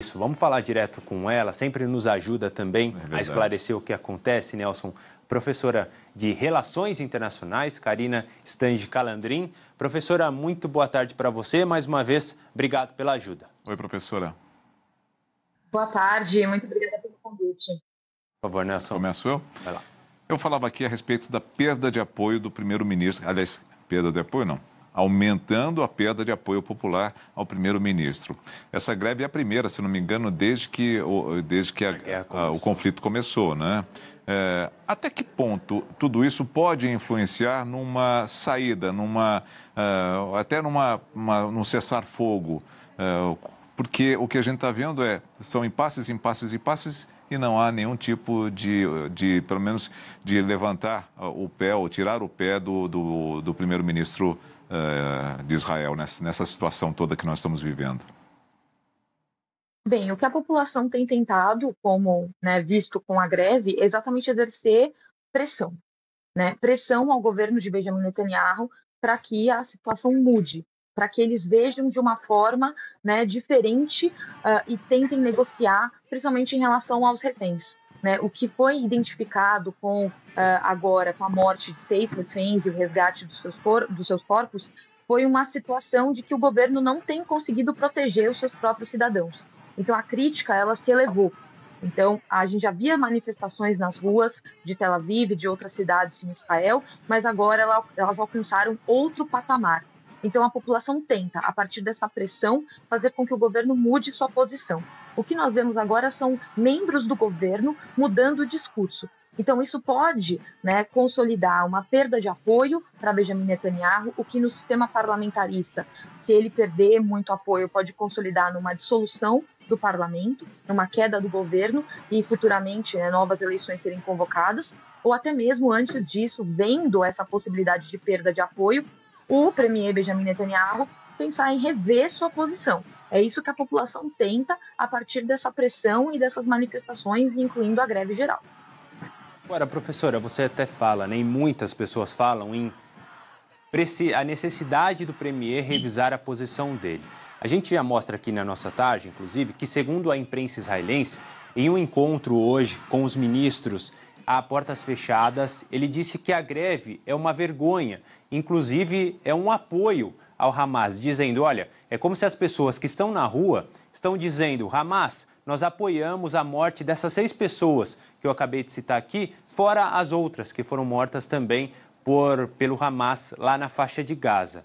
Isso, vamos falar direto com ela, sempre nos ajuda também a esclarecer o que acontece, Nelson. Professora de Relações Internacionais, Karina Stange Calandrin. Professora, muito boa tarde para você. Mais uma vez, obrigado pela ajuda. Oi, professora. Boa tarde, muito obrigada pelo convite. Por favor, Nelson. Começo eu? Vai lá. Eu falava aqui a respeito da perda de apoio do primeiro-ministro. Aliás, perda de apoio não. Aumentando a perda de apoio popular ao primeiro-ministro. Essa greve é a primeira, se não me engano, desde que o conflito começou, né? Até que ponto tudo isso pode influenciar numa saída, até num cessar-fogo? Porque o que a gente está vendo são impasses e não há nenhum tipo pelo menos, de levantar o pé ou tirar o pé do primeiro-ministro de Israel nessa situação toda que nós estamos vivendo. Bem, o que a população tem tentado, como visto com a greve, é exatamente exercer pressão, pressão ao governo de Benjamin Netanyahu para que a situação mude, para que eles vejam de uma forma diferente e tentem negociar, principalmente em relação aos reféns. O que foi identificado agora com a morte de 6 reféns e o resgate dos seus corpos foi uma situação de que o governo não tem conseguido proteger os seus próprios cidadãos. Então, a crítica ela se elevou. Então, a gente já via manifestações nas ruas de Tel Aviv e de outras cidades em Israel, mas agora elas alcançaram outro patamar. Então, a população tenta, a partir dessa pressão, fazer com que o governo mude sua posição. O que nós vemos agora são membros do governo mudando o discurso. Então, isso pode consolidar uma perda de apoio para Benjamin Netanyahu, o que no sistema parlamentarista, se ele perder muito apoio, pode consolidar numa dissolução do parlamento, numa queda do governo e futuramente novas eleições serem convocadas, ou até mesmo antes disso, vendo essa possibilidade de perda de apoio, o premier Benjamin Netanyahu pensar em rever sua posição. É isso que a população tenta a partir dessa pressão e dessas manifestações, incluindo a greve geral. Agora, professora, você até fala, e muitas pessoas falam em a necessidade do premier revisar a posição dele. A gente já mostra aqui na nossa tarde, inclusive, que segundo a imprensa israelense, em um encontro hoje com os ministros a portas fechadas, ele disse que a greve é uma vergonha, inclusive é um apoio ao Hamas, dizendo, olha, é como se as pessoas que estão na rua estão dizendo, Hamas, nós apoiamos a morte dessas 6 pessoas que eu acabei de citar aqui, fora as outras que foram mortas também pelo Hamas lá na faixa de Gaza.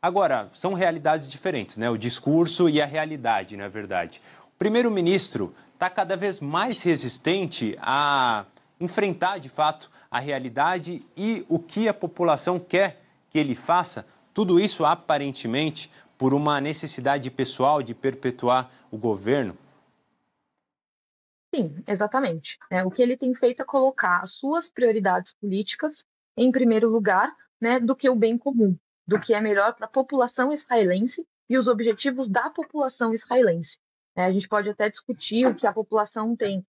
Agora, são realidades diferentes, o discurso e a realidade, na verdade. O primeiro-ministro está cada vez mais resistente a enfrentar, de fato, a realidade e o que a população quer que ele faça, tudo isso aparentemente por uma necessidade pessoal de perpetuar o governo. Sim, exatamente. O que ele tem feito é colocar as suas prioridades políticas em primeiro lugar, do que o bem comum, do que é melhor para a população israelense e os objetivos da população israelense. A gente pode até discutir o que a população tem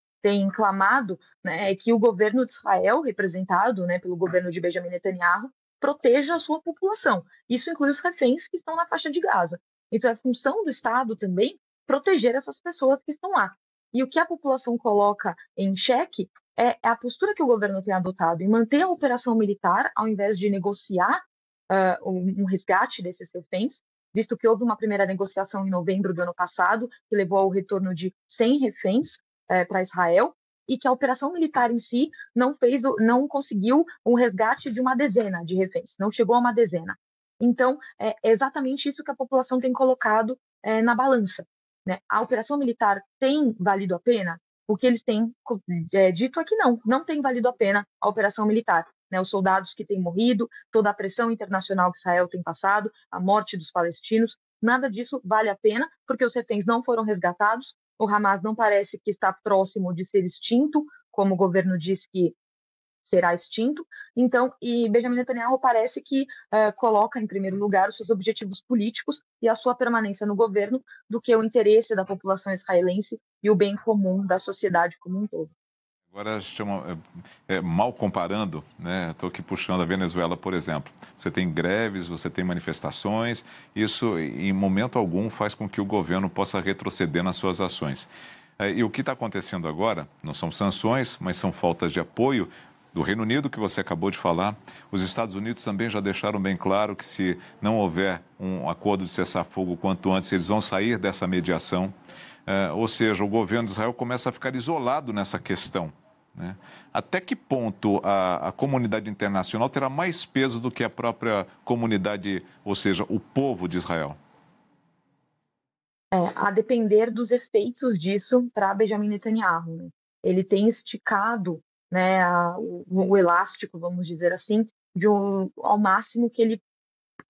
clamado, é que o governo de Israel, representado pelo governo de Benjamin Netanyahu, proteja a sua população. Isso inclui os reféns que estão na faixa de Gaza. Então, é função do Estado também proteger essas pessoas que estão lá. E o que a população coloca em xeque é a postura que o governo tem adotado em manter a operação militar, ao invés de negociar um resgate desses reféns, visto que houve uma primeira negociação em novembro do ano passado, que levou ao retorno de 100 reféns para Israel, e que a operação militar em si não conseguiu um resgate de uma dezena de reféns, não chegou a uma dezena. Então, é exatamente isso que a população tem colocado na balança. A operação militar tem valido a pena? O que eles têm dito é que não tem valido a pena a operação militar. Os soldados que têm morrido, toda a pressão internacional que Israel tem passado, a morte dos palestinos, nada disso vale a pena, porque os reféns não foram resgatados, o Hamas não parece que está próximo de ser extinto, como o governo diz que será extinto. Então, e Benjamin Netanyahu parece que coloca em primeiro lugar os seus objetivos políticos e a sua permanência no governo do que o interesse da população israelense e o bem comum da sociedade como um todo. Agora, mal comparando, né? Estou aqui puxando a Venezuela, por exemplo. Você tem greves, você tem manifestações, isso em momento algum faz com que o governo possa retroceder nas suas ações. E o que está acontecendo agora não são sanções, mas são faltas de apoio do Reino Unido, que você acabou de falar. Os Estados Unidos também já deixaram bem claro que se não houver um acordo de cessar-fogo quanto antes, eles vão sair dessa mediação. Ou seja, o governo de Israel começa a ficar isolado nessa questão, né? Até que ponto a comunidade internacional terá mais peso do que a própria comunidade, ou seja, o povo de Israel? A depender dos efeitos disso para Benjamin Netanyahu, né? Ele tem esticado, né, o elástico, vamos dizer assim, ao máximo que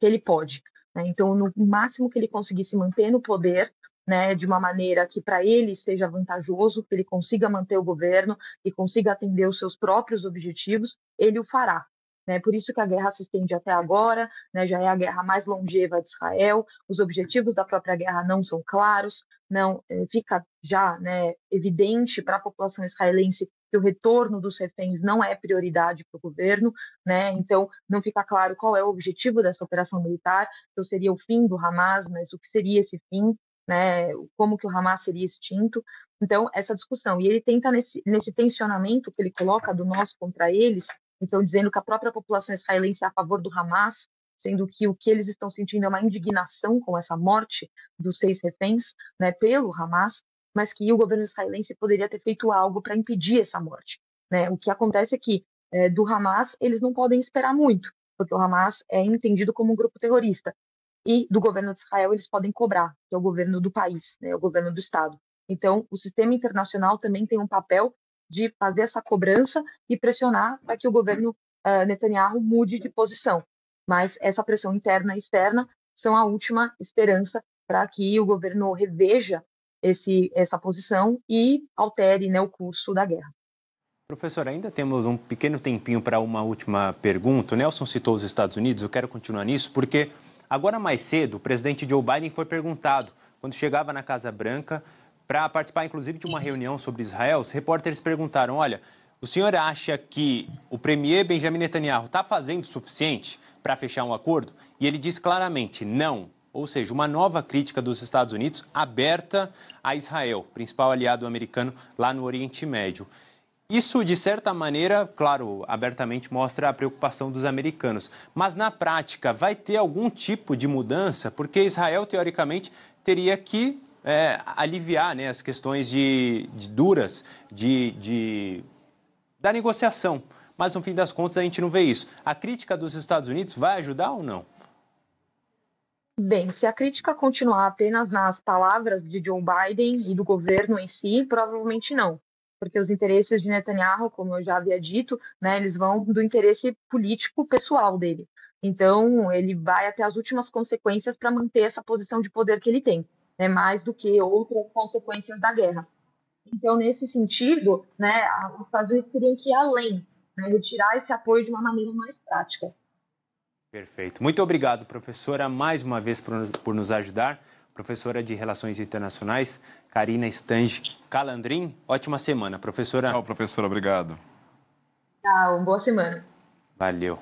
ele pode, né? Então, no máximo que ele conseguir se manter no poder, né, de uma maneira que para ele seja vantajoso, que ele consiga manter o governo e consiga atender os seus próprios objetivos, ele o fará. Né? Por isso que a guerra se estende até agora, né, já é a guerra mais longeva de Israel, os objetivos da própria guerra não são claros, não fica já, né, evidente para a população israelense que o retorno dos reféns não é prioridade para o governo, né? Então não fica claro qual é o objetivo dessa operação militar, então seria o fim do Hamas, mas o que seria esse fim, né? Como que o Hamas seria extinto? Então essa discussão, e ele tenta nesse tensionamento que ele coloca do nós contra eles, então dizendo que a própria população israelense é a favor do Hamas, sendo que o que eles estão sentindo é uma indignação com essa morte dos 6 reféns, né, pelo Hamas, mas que o governo israelense poderia ter feito algo para impedir essa morte, né? O que acontece é que do Hamas eles não podem esperar muito, porque o Hamas é entendido como um grupo terrorista, e do governo de Israel eles podem cobrar, que é o governo do país, né, o governo do Estado. Então, o sistema internacional também tem um papel de fazer essa cobrança e pressionar para que o governo Netanyahu mude de posição. Mas essa pressão interna e externa são a última esperança para que o governo reveja essa posição e altere, né, o curso da guerra. Professor, ainda temos um pequeno tempinho para uma última pergunta. O Nelson citou os Estados Unidos, eu quero continuar nisso, porque agora mais cedo o presidente Joe Biden foi perguntado, quando chegava na Casa Branca, para participar inclusive de uma reunião sobre Israel, os repórteres perguntaram, olha, o senhor acha que o premier Benjamin Netanyahu está fazendo o suficiente para fechar um acordo? E ele disse claramente, não. Ou seja, uma nova crítica dos Estados Unidos aberta a Israel, principal aliado americano lá no Oriente Médio. Isso, de certa maneira, claro, abertamente mostra a preocupação dos americanos. Mas, na prática, vai ter algum tipo de mudança? Porque Israel, teoricamente, teria que aliviar, né, as questões duras da negociação. Mas, no fim das contas, a gente não vê isso. A crítica dos Estados Unidos vai ajudar ou não? Bem, se a crítica continuar apenas nas palavras de Joe Biden e do governo em si, provavelmente não. Porque os interesses de Netanyahu, como eu já havia dito, né, eles vão do interesse político pessoal dele. Então, ele vai até as últimas consequências para manter essa posição de poder que ele tem, né, mais do que outras consequências da guerra. Então, nesse sentido, né, os Estados Unidos teriam que ir além, né, retirar esse apoio de uma maneira mais prática. Perfeito. Muito obrigado, professora, mais uma vez por nos ajudar. Professora de Relações Internacionais, Karina Stange Calandrin. Ótima semana, professora. Tchau, professora. Obrigado. Tchau, boa semana. Valeu.